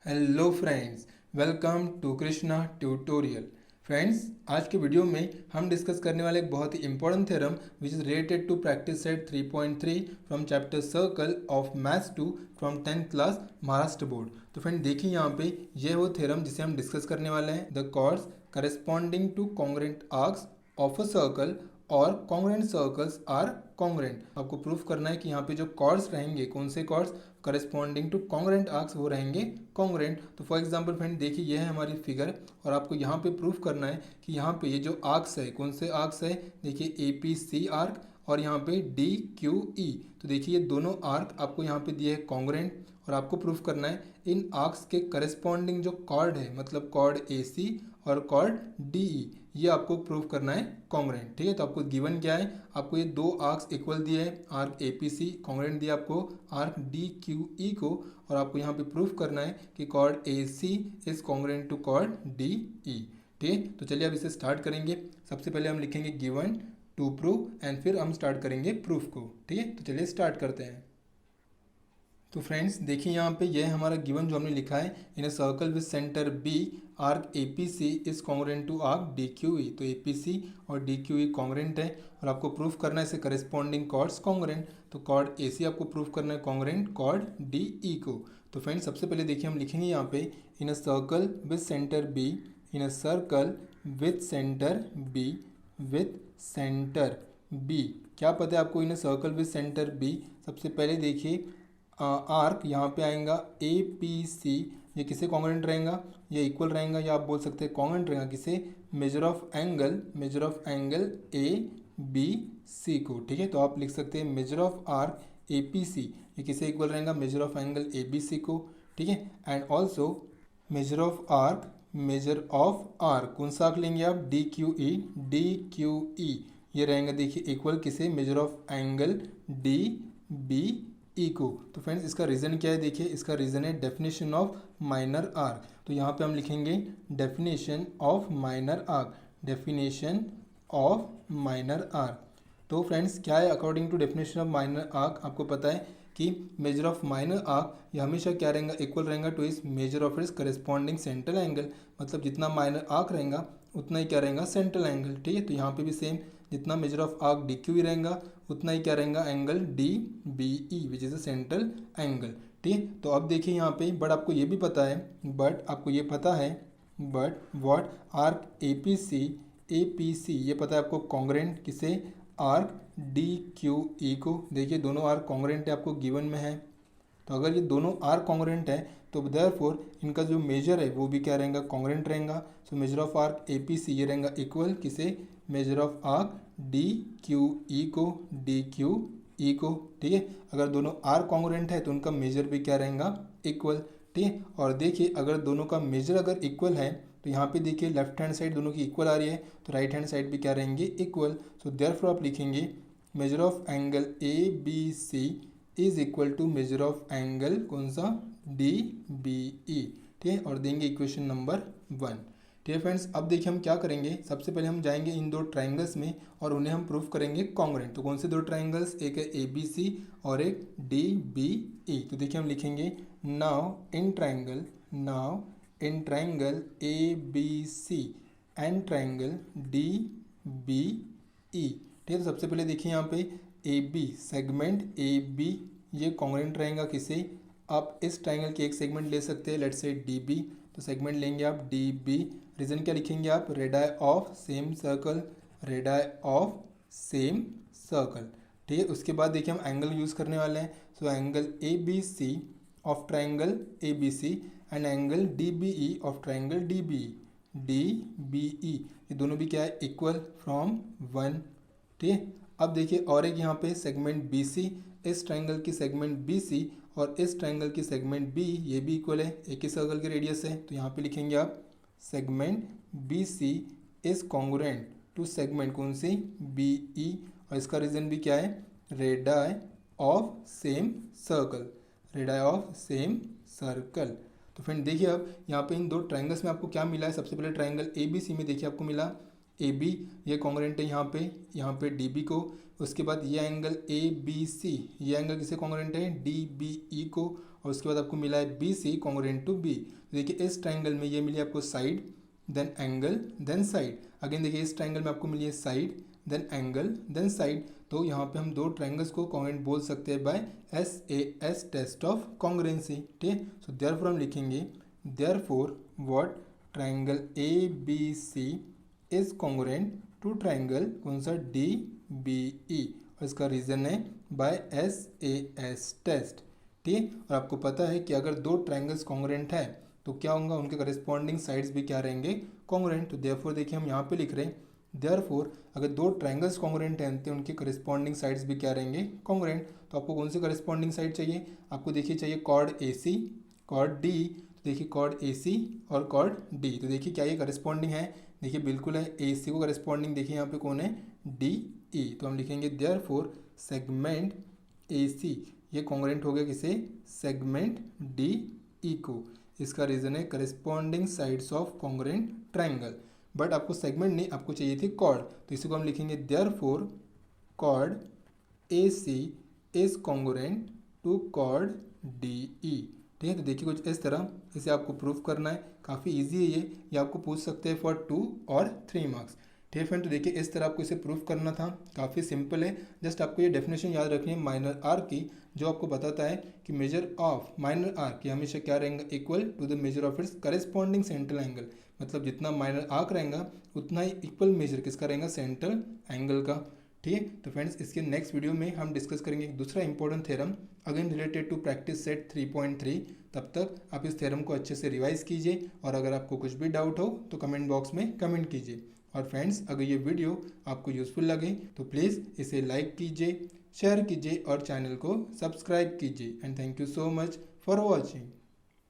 Hello friends, welcome to Krishna tutorial. Friends, आज के video में हम डिस्कस करने वाले एक बहुत ही important theorem which is related to practice set 3.3 from chapter circle of maths 2 from 10th class Maharashtra board. तो फ्रेंड देखिए यहाँ पे ये वो थ्योरम जिसे हम डिस्कस करने वाले हैं। The chords corresponding to congruent arcs of a circle और कॉन्ग्रेंट सर्कल्स आर कॉन्ग्रेंट। आपको प्रूफ करना है कि यहाँ पे जो कॉर्ड्स रहेंगे, कौन से chords corresponding to congruent arcs, वो रहेंगे कॉन्ग्रेंट। तो फॉर एग्जांपल फ्रेंड देखिए ये है हमारी फिगर और आपको यहाँ पे प्रूफ करना है कि यहाँ पे ये जो आर्क्स है, कौन से आर्क्स है, देखिए ए पी सी आर्क और यहाँ पे डी क्यू ई। तो देखिए ये दोनों आर्क आपको यहाँ पे दिए है कॉन्ग्रेंट और आपको प्रूफ करना है इन आर्क्स के करस्पॉन्डिंग जो कॉर्ड है, मतलब कॉर्ड ए सी और कॉर्ड डी ई, ये आपको प्रूफ करना है कॉन्ग्रेंट। ठीक है, तो आपको गिवन क्या है, आपको ये दो आर्क्स इक्वल दिए हैं, arc A P C congruent दिया आपको आर्क डी क्यू ई को, और आपको यहाँ पे प्रूफ करना है कि chord A C is congruent to chord D E. ठीक है, तो चलिए अब इसे स्टार्ट करेंगे। सबसे पहले हम लिखेंगे गिवन टू प्रूव एंड फिर हम स्टार्ट करेंगे प्रूफ को। ठीक है, तो चलिए स्टार्ट करते हैं। तो फ्रेंड्स देखिए यहाँ पे यह हमारा गिवन जो हमने लिखा है, in a circle with centre B arc A P C is congruent to arc D Q E. तो ए पी सी और डी क्यू ई कॉन्ग्रेंट है और आपको प्रूफ करना है इसे करस्पॉन्डिंग कॉर्ड्स कॉन्ग्रेंट। तो कॉर्ड ए सी आपको प्रूफ करना है कॉन्ग्रेंट कॉर्ड डी ई को। तो फ्रेंड्स सबसे पहले देखिए हम लिखेंगे यहाँ पे in a circle with centre B, in a circle with centre B, with centre B. क्या पता है आपको in a circle with centre B. सबसे पहले देखिए आर्क यहाँ पे आएगा ए पी सी, ये किसे कॉन्ग्रेंट रहेगा, ये इक्वल रहेगा या आप बोल सकते हैं कॉन्ग्रेंट रहेगा किसे, measure of angle A B C को। ठीक है, तो आप लिख सकते हैं measure of arc A P C, ये किसे इक्वल रहेगा, measure of angle A B C को। ठीक है, and also measure of arc कौन सा आर्क लेंगे आप, डी क्यू ई, ये रहेगा देखिए इक्वल किसे, measure of angle D B E को। तो फ्रेंड्स इसका रीज़न क्या है, देखिए इसका रीज़न है डेफिनेशन ऑफ माइनर आर्क। तो यहाँ पे हम लिखेंगे definition of minor arc, definition of minor arc. तो फ्रेंड्स क्या है, according to definition of minor arc आपको पता है कि मेजर ऑफ माइनर आर्क ये हमेशा क्या रहेगा, इक्वल रहेगा टू इस major of it's corresponding central angle. मतलब जितना माइनर आर्क रहेगा उतना ही क्या रहेगा, सेंट्रल एंगल। ठीक है, तो यहाँ पे भी सेम, जितना measure of arc D Q रहेगा उतना ही क्या रहेगा, angle D B E which is a central angle. ठीक है, तो अब देखिए यहाँ पे बट आपको ये पता है but what arc A P C ये पता है आपको कॉन्ग्रेंट किसे, आर्क डी क्यू ई को। देखिए दोनों आर्क कॉन्ग्रेंट है, आपको गिवन में है। तो अगर ये दोनों आर्क कॉन्ग्रेंट है तो देयरफॉर इनका जो मेजर है वो भी क्या रहेगा, कॉन्ग्रेंट रहेगा। So measure of arc A P C ये रहेगा इक्वल किसे, measure of arc D Q E को, डी क्यू ई को। ठीक है, अगर दोनों आर कॉन्ग्रेंट है तो उनका मेजर भी क्या रहेगा, इक्वल। ठीक है, और देखिए अगर दोनों का मेजर अगर इक्वल है तो यहाँ पे देखिए लेफ्ट हैंड साइड दोनों की इक्वल आ रही है तो राइट हैंड साइड भी क्या रहेंगे, इक्वल। सो देयरफॉर आप लिखेंगे measure of angle A B C is equal to measure of angle कौन सा, डी बी ई। ठीक है, और देंगे इक्वेशन नंबर 1। ठीक है फ्रेंड्स, अब देखिए हम क्या करेंगे, सबसे पहले हम जाएंगे इन दो ट्राइंगल्स में और उन्हें हम प्रूफ करेंगे कॉन्ग्रेंट। तो कौन से दो ट्राइंगल्स, एक है ए बी सी और एक डी बी ई। तो देखिए हम लिखेंगे now in triangle A B C and triangle D B E. ठीक है, तो सबसे पहले देखिए यहाँ पे A B, segment A B ये कॉन्ग्रेंट रहेगा किसे, आप इस ट्राइंगल के एक सेगमेंट ले सकते हैं, लेट्स से डी बी। तो सेगमेंट लेंगे आप डी बी, रीजन क्या लिखेंगे आप, radii of same circle, radii of same circle. ठीक है, उसके बाद देखिए हम एंगल यूज़ करने वाले हैं। So angle A B C of triangle A B C and angle D B E of triangle D B E, ये दोनों भी क्या है, इक्वल फ्रॉम 1। ठीक है, अब देखिए और एक यहाँ पे सेगमेंट बी सी, इस ट्राइंगल की सेगमेंट बी सी और इस ट्राइंगल की सेगमेंट बी ये भी इक्वल है, एक ही सर्कल के रेडियस है। तो यहाँ पे लिखेंगे आप segment B C is congruent to segment कौन सी, बी ई, और इसका रीजन भी क्या है, radii of same circle, radii of same circle. तो फ्रेंड देखिए अब यहाँ पे इन दो ट्राइंगल्स में आपको क्या मिला है, सबसे पहले ट्राइंगल ए बी सी में देखिए आपको मिला ए बी, ये कॉन्ग्रेंट है यहाँ पे डी बी को। उसके बाद ये एंगल ए बी सी, ये एंगल किसे कॉन्ग्रेंट है, डी बी ई को। और उसके बाद आपको मिला है B C congruent to B. देखिए इस ट्राइंगल में ये मिली आपको side, then angle, then side. Again देखिए इस ट्राइंगल में आपको मिली है side, then angle, then side. तो यहाँ पे हम दो ट्राइंगल्स को कॉन्ग्रुएंट बोल सकते हैं by SAS test of congruency. ठीक है, सो देयरफॉर हम लिखेंगे therefore what triangle ABC is congruent to triangle कौन सा DBE, और इसका रीज़न है बाय SAS टेस्ट। ठीक है, और आपको पता है कि अगर दो ट्राइंगल्स कॉन्ग्रुएंट है तो क्या होगा, उनके करस्पॉन्डिंग साइड्स भी क्या रहेंगे, कॉन्ग्रुएंट। तो देयरफॉर देखिए हम यहाँ पे लिख रहे हैं देयरफॉर अगर दो ट्राइंगल्स कॉन्ग्रुएंट हैं तो उनके करस्पॉन्डिंग साइड्स भी क्या रहेंगे, कॉन्ग्रुएंट। तो आपको कौन सी करस्पॉन्डिंग साइड चाहिए, आपको देखिए चाहिए कॉर्ड AC, कॉर्ड D। तो देखिए कॉर्ड AC और कॉर्ड D, तो देखिए क्या ये करस्पॉन्डिंग है, देखिए बिल्कुल है। AC को करस्पॉन्डिंग देखिए यहाँ पे कौन है, DE। तो हम लिखेंगे देयरफॉर सेगमेंट AC ये कॉन्ग्रुएंट हो गया किसे, सेगमेंट DE को। इसका रीज़न है corresponding sides of congruent triangle. But आपको सेगमेंट नहीं, आपको चाहिए थी कॉर्ड, तो इसी को हम लिखेंगे therefore chord AC is congruent to chord DE। ठीक है, तो देखिए कुछ इस तरह इसे आपको प्रूफ करना है, काफ़ी इजी है ये आपको पूछ सकते हैं फॉर 2 और 3 मार्क्स। ठीक है फ्रेंड, तो देखिए इस तरह आपको इसे प्रूफ करना था, काफ़ी सिंपल है। जस्ट आपको ये डेफिनेशन याद रखनी है माइनर आर्क की, जो आपको बताता है कि मेजर ऑफ माइनर आर्क ये हमेशा क्या रहेगा, equal to the measure of its corresponding central angle. मतलब जितना माइनर आर्क रहेगा उतना ही इक्वल मेजर किसका रहेगा, सेंट्रल एंगल का। ठीक है, तो फ्रेंड्स इसके नेक्स्ट वीडियो में हम डिस्कस करेंगे एक दूसरा important theorem again related to practice set 3.3। तब तक आप इस थ्योरम को अच्छे से रिवाइज कीजिए, और अगर आपको कुछ भी डाउट हो तो कमेंट बॉक्स में कमेंट कीजिए। और फ्रेंड्स अगर ये वीडियो आपको यूज़फुल लगे तो प्लीज़ इसे लाइक कीजिए, शेयर कीजिए और चैनल को सब्सक्राइब कीजिए। And thank you so much for watching.